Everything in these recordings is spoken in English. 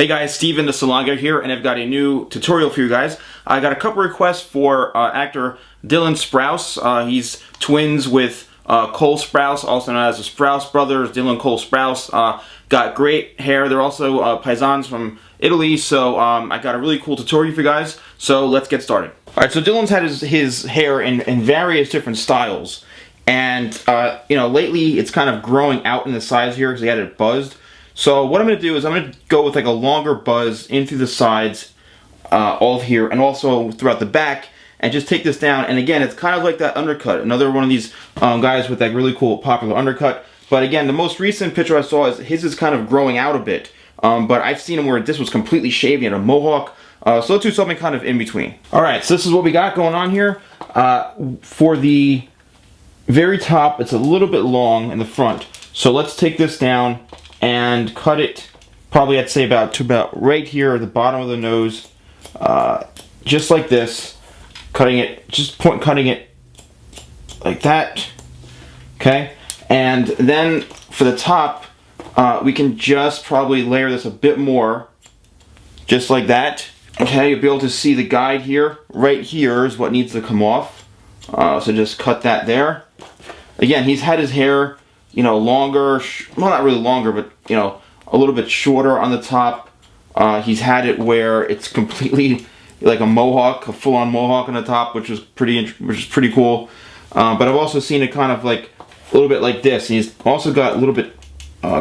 Hey guys, Steven TheSalonGuy here, and I've got a new tutorial for you guys. I got a couple requests for actor Dylan Sprouse. He's twins with Cole Sprouse, also known as the Sprouse Brothers. Dylan and Cole Sprouse got great hair. They're also paisans from Italy, so I got a really cool tutorial for you guys. So let's get started. Alright, so Dylan's had his hair in various different styles, and you know, lately it's kind of growing out in the sides here because he had it buzzed. So what I'm going to do is I'm going to go with like a longer buzz in through the sides, all of here, and also throughout the back, and just take this down. And again, it's kind of like that undercut. Another one of these guys with that really cool popular undercut. But again, the most recent picture I saw is his is kind of growing out a bit. But I've seen him where this was completely shaved, he had a mohawk. So let's do something kind of in between. Alright, so this is what we got going on here. For the very top, it's a little bit long in the front. So let's take this down and cut it, probably I'd say about right here at the bottom of the nose, just like this, cutting it like that, okay? And then for the top, we can just probably layer this a bit more, just like that, okay? You'll be able to see the guide here. Right here is what needs to come off, so just cut that there. Again, he's had his hair, you know, longer, well, not really longer, but, you know, a little bit shorter on the top. He's had it where it's completely like a mohawk, a full-on mohawk on the top, which is pretty cool. But I've also seen it kind of like a little bit like this. And he's also got a little bit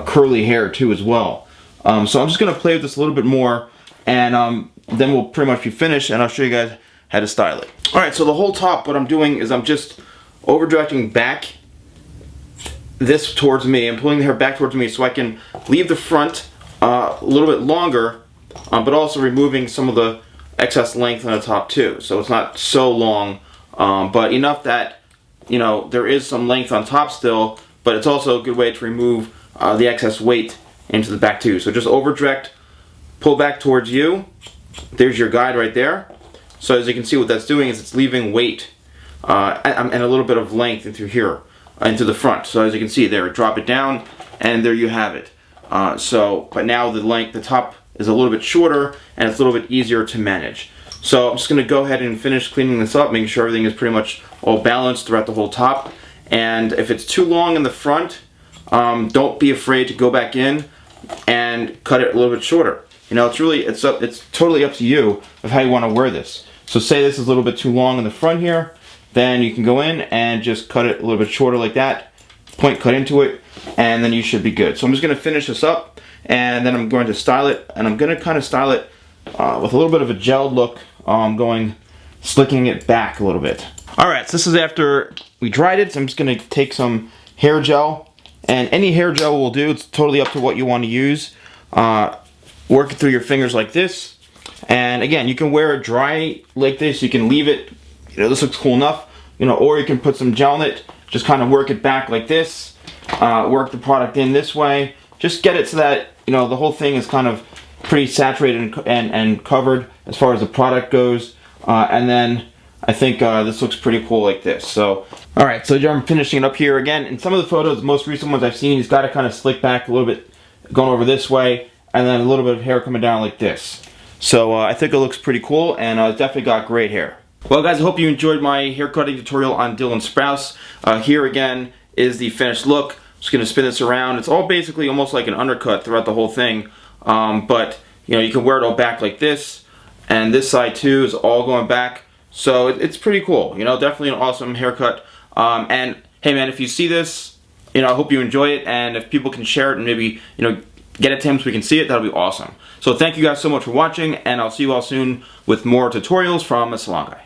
curly hair too as well. So I'm just gonna play with this a little bit more, and then we'll pretty much be finished, and I'll show you guys how to style it. All right, so the whole top, what I'm doing is I'm just over-directing back this towards me. I'm pulling the hair back towards me so I can leave the front a little bit longer, but also removing some of the excess length on the top too. So it's not so long, but enough that, you know, there is some length on top still, but it's also a good way to remove the excess weight into the back too. So just over direct, pull back towards you. There's your guide right there. So as you can see, what that's doing is it's leaving weight and a little bit of length into here, into the front. So as you can see there, drop it down, and there you have it. But now the top is a little bit shorter, and it's a little bit easier to manage. So I'm just going to go ahead and finish cleaning this up, making sure everything is pretty much all balanced throughout the whole top. And if it's too long in the front, don't be afraid to go back in and cut it a little bit shorter. You know, it's totally up to you of how you want to wear this. So say this is a little bit too long in the front here, then you can go in and just cut it a little bit shorter like that, point cut into it, and then you should be good. So I'm just going to finish this up, and then I'm going to style it, and I'm going to kind of style it with a little bit of a gelled look, slicking it back a little bit. Alright, so this is after we dried it, so I'm just going to take some hair gel, and any hair gel will do. It's totally up to what you want to use. Work it through your fingers like this, and again, you can wear it dry like this, you can leave it, you know, this looks cool enough, you know, or you can put some gel in it, just kind of work it back like this, work the product in this way, just get it so that, you know, the whole thing is kind of pretty saturated and covered as far as the product goes, and then I think this looks pretty cool like this. So, alright, so I'm finishing it up here again. In some of the photos, the most recent ones I've seen, he's got it kind of slick back a little bit, going over this way, and then a little bit of hair coming down like this. So I think it looks pretty cool, and it's definitely got great hair. Well guys, I hope you enjoyed my haircutting tutorial on Dylan Sprouse. Here again is the finished look. I'm just going to spin this around. It's all basically almost like an undercut throughout the whole thing. But you know, you can wear it all back like this. And this side too is all going back. So it's pretty cool. You know, definitely an awesome haircut. And hey man, if you see this, you know, I hope you enjoy it. And if people can share it and maybe, you know, get it to him so we can see it, that'll be awesome. So thank you guys so much for watching, and I'll see you all soon with more tutorials from TheSalonGuy.